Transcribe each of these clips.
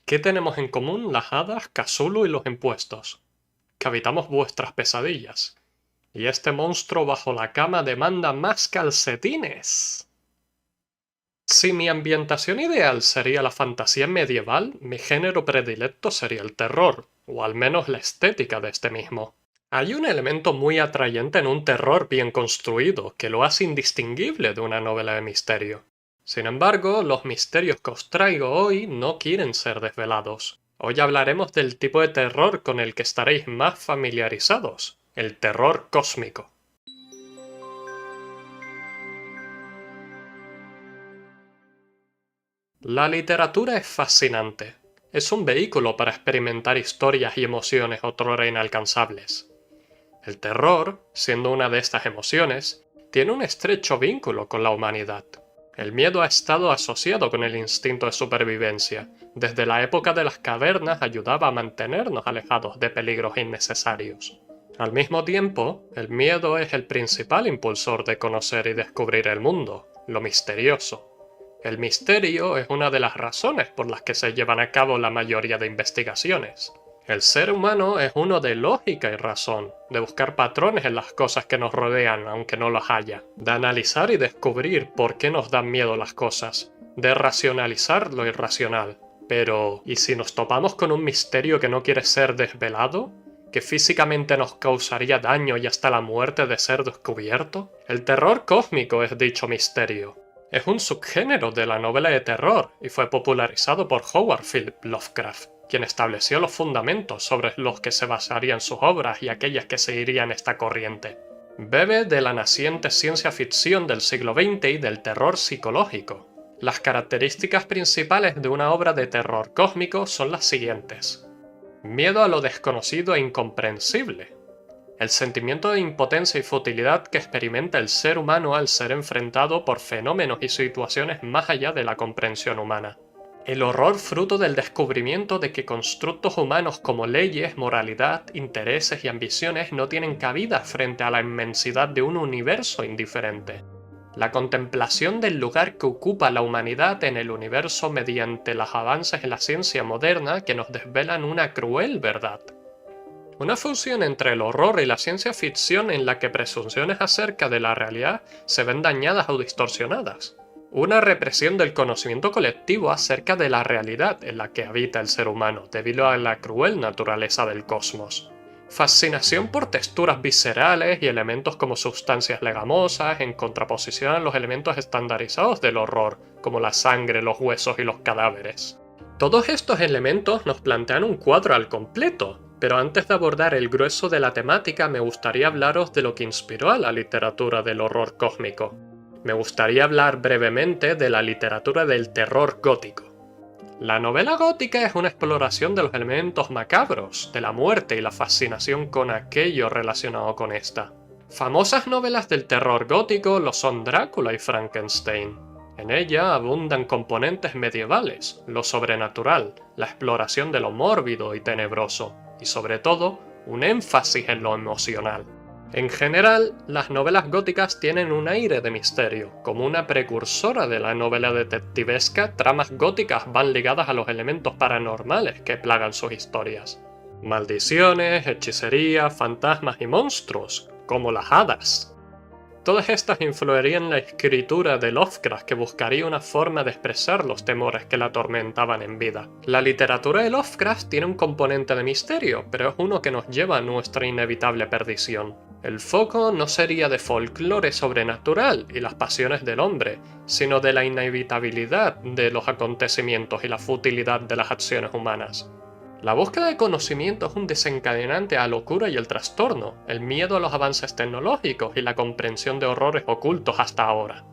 ¿Qué tenemos en común las hadas, Cthulhu y los impuestos? Que habitamos vuestras pesadillas. Y este monstruo bajo la cama demanda más calcetines. Si mi ambientación ideal sería la fantasía medieval, mi género predilecto sería el terror, o al menos la estética de este mismo. Hay un elemento muy atrayente en un terror bien construido, que lo hace indistinguible de una novela de misterio. Sin embargo, los misterios que os traigo hoy no quieren ser desvelados. Hoy hablaremos del tipo de terror con el que estaréis más familiarizados, el terror cósmico. La literatura es fascinante. Es un vehículo para experimentar historias y emociones otrora inalcanzables. El terror, siendo una de estas emociones, tiene un estrecho vínculo con la humanidad. El miedo ha estado asociado con el instinto de supervivencia. Desde la época de las cavernas ayudaba a mantenernos alejados de peligros innecesarios. Al mismo tiempo, el miedo es el principal impulsor de conocer y descubrir el mundo, lo misterioso. El misterio es una de las razones por las que se llevan a cabo la mayoría de investigaciones. El ser humano es uno de lógica y razón, de buscar patrones en las cosas que nos rodean aunque no los haya, de analizar y descubrir por qué nos dan miedo las cosas, de racionalizar lo irracional. Pero, ¿y si nos topamos con un misterio que no quiere ser desvelado? ¿Que físicamente nos causaría daño y hasta la muerte de ser descubierto? El terror cósmico es dicho misterio. Es un subgénero de la novela de terror y fue popularizado por Howard Philip Lovecraft, quien estableció los fundamentos sobre los que se basarían sus obras y aquellas que seguirían esta corriente. Bebe de la naciente ciencia ficción del siglo XX y del terror psicológico. Las características principales de una obra de terror cósmico son las siguientes. Miedo a lo desconocido e incomprensible. El sentimiento de impotencia y futilidad que experimenta el ser humano al ser enfrentado por fenómenos y situaciones más allá de la comprensión humana. El horror fruto del descubrimiento de que constructos humanos como leyes, moralidad, intereses y ambiciones no tienen cabida frente a la inmensidad de un universo indiferente. La contemplación del lugar que ocupa la humanidad en el universo mediante los avances en la ciencia moderna que nos desvelan una cruel verdad. Una fusión entre el horror y la ciencia ficción en la que presunciones acerca de la realidad se ven dañadas o distorsionadas. Una represión del conocimiento colectivo acerca de la realidad en la que habita el ser humano debido a la cruel naturaleza del cosmos. Fascinación por texturas viscerales y elementos como sustancias legamosas en contraposición a los elementos estandarizados del horror, como la sangre, los huesos y los cadáveres. Todos estos elementos nos plantean un cuadro al completo, pero antes de abordar el grueso de la temática me gustaría hablaros de lo que inspiró a la literatura del horror cósmico. Me gustaría hablar brevemente de la literatura del terror gótico. La novela gótica es una exploración de los elementos macabros, de la muerte y la fascinación con aquello relacionado con esta. Famosas novelas del terror gótico lo son Drácula y Frankenstein. En ella abundan componentes medievales, lo sobrenatural, la exploración de lo mórbido y tenebroso, y sobre todo, un énfasis en lo emocional. En general, las novelas góticas tienen un aire de misterio. Como una precursora de la novela detectivesca, tramas góticas van ligadas a los elementos paranormales que plagan sus historias. Maldiciones, hechicería, fantasmas y monstruos, como las hadas. Todas estas influirían en la escritura de Lovecraft, que buscaría una forma de expresar los temores que la atormentaban en vida. La literatura de Lovecraft tiene un componente de misterio, pero es uno que nos lleva a nuestra inevitable perdición. El foco no sería de folclore sobrenatural y las pasiones del hombre, sino de la inevitabilidad de los acontecimientos y la futilidad de las acciones humanas. La búsqueda de conocimiento es un desencadenante a la locura y el trastorno, el miedo a los avances tecnológicos y la comprensión de horrores ocultos hasta ahora.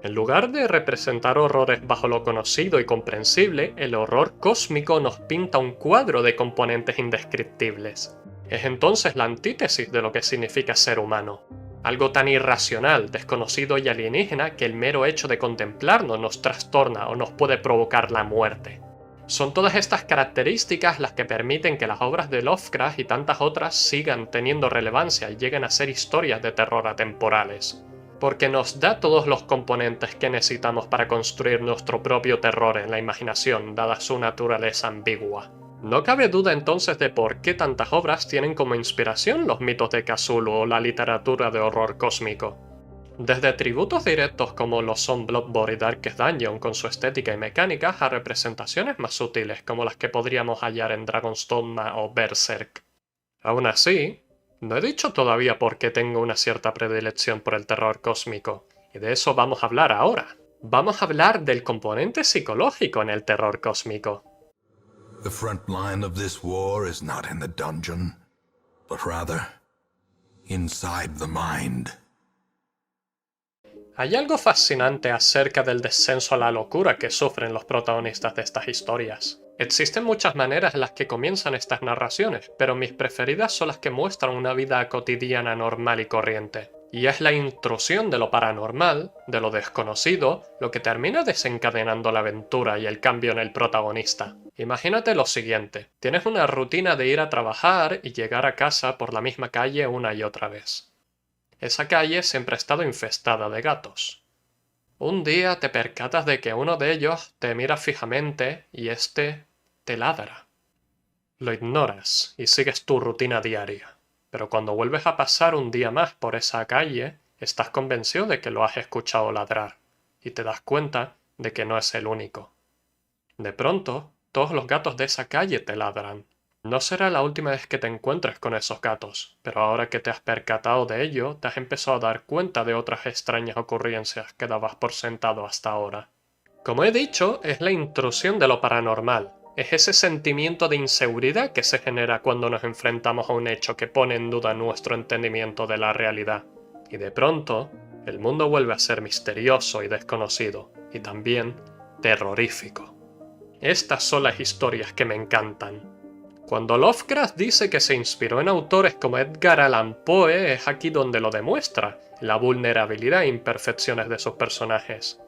En lugar de representar horrores bajo lo conocido y comprensible, el horror cósmico nos pinta un cuadro de componentes indescriptibles. Es entonces la antítesis de lo que significa ser humano. Algo tan irracional, desconocido y alienígena que el mero hecho de contemplarnos nos trastorna o nos puede provocar la muerte. Son todas estas características las que permiten que las obras de Lovecraft y tantas otras sigan teniendo relevancia y lleguen a ser historias de terror atemporales. porque nos da todos los componentes que necesitamos para construir nuestro propio terror en la imaginación, dada su naturaleza ambigua. No cabe duda entonces de por qué tantas obras tienen como inspiración los mitos de Cthulhu o la literatura de horror cósmico. Desde tributos directos como lo son Bloodborne y Darkest Dungeon con su estética y mecánicas a representaciones más sutiles como las que podríamos hallar en Dragon's Dogma o Berserk. Aún así, no he dicho todavía por qué tengo una cierta predilección por el terror cósmico, y de eso vamos a hablar ahora. Vamos a hablar del componente psicológico en el terror cósmico. The front line of this war is not in the dungeon, but rather inside the mind. Hay algo fascinante acerca del descenso a la locura que sufren los protagonistas de estas historias. Existen muchas maneras en las que comienzan estas narraciones, pero mis preferidas son las que muestran una vida cotidiana normal y corriente. Y es la intrusión de lo paranormal, de lo desconocido, lo que termina desencadenando la aventura y el cambio en el protagonista. Imagínate lo siguiente, tienes una rutina de ir a trabajar y llegar a casa por la misma calle una y otra vez. Esa calle siempre ha estado infestada de gatos. Un día te percatas de que uno de ellos te mira fijamente y este te ladra. Lo ignoras y sigues tu rutina diaria. Pero cuando vuelves a pasar un día más por esa calle, estás convencido de que lo has escuchado ladrar, y te das cuenta de que no es el único. De pronto, todos los gatos de esa calle te ladran. No será la última vez que te encuentres con esos gatos, pero ahora que te has percatado de ello, te has empezado a dar cuenta de otras extrañas ocurrencias que dabas por sentado hasta ahora. Como he dicho, es la intrusión de lo paranormal. Es ese sentimiento de inseguridad que se genera cuando nos enfrentamos a un hecho que pone en duda nuestro entendimiento de la realidad. Y de pronto, el mundo vuelve a ser misterioso y desconocido, y también terrorífico. Estas son las historias que me encantan. Cuando Lovecraft dice que se inspiró en autores como Edgar Allan Poe, es aquí donde lo demuestra, la vulnerabilidad e imperfecciones de sus personajes.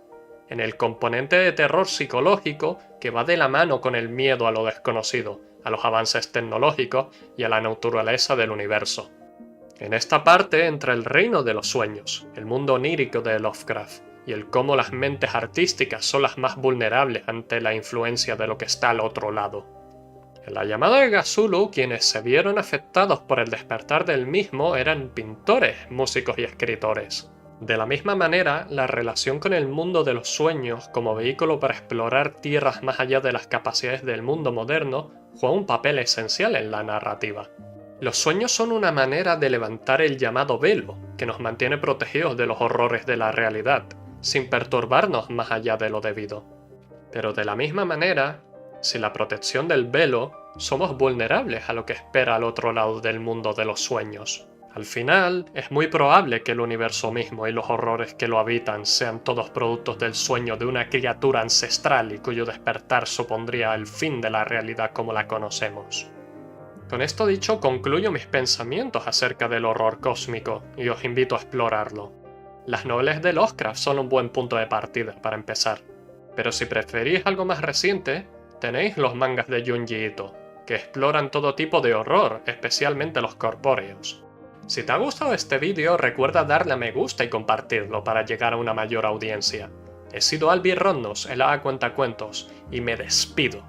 En el componente de terror psicológico que va de la mano con el miedo a lo desconocido, a los avances tecnológicos y a la naturaleza del universo. En esta parte entra el reino de los sueños, el mundo onírico de Lovecraft, y el cómo las mentes artísticas son las más vulnerables ante la influencia de lo que está al otro lado. En la llamada de Cthulhu, quienes se vieron afectados por el despertar del mismo eran pintores, músicos y escritores. De la misma manera, la relación con el mundo de los sueños como vehículo para explorar tierras más allá de las capacidades del mundo moderno juega un papel esencial en la narrativa. Los sueños son una manera de levantar el llamado velo, que nos mantiene protegidos de los horrores de la realidad, sin perturbarnos más allá de lo debido. Pero de la misma manera, sin la protección del velo, somos vulnerables a lo que espera al otro lado del mundo de los sueños. Al final, es muy probable que el universo mismo y los horrores que lo habitan sean todos productos del sueño de una criatura ancestral y cuyo despertar supondría el fin de la realidad como la conocemos. Con esto dicho, concluyo mis pensamientos acerca del horror cósmico y os invito a explorarlo. Las novelas de Lovecraft son un buen punto de partida para empezar, pero si preferís algo más reciente, tenéis los mangas de Junji Ito, que exploran todo tipo de horror, especialmente los corpóreos. Si te ha gustado este vídeo, recuerda darle a me gusta y compartirlo para llegar a una mayor audiencia. He sido Albi Ronnos, el Hada Cuentacuentos, y me despido.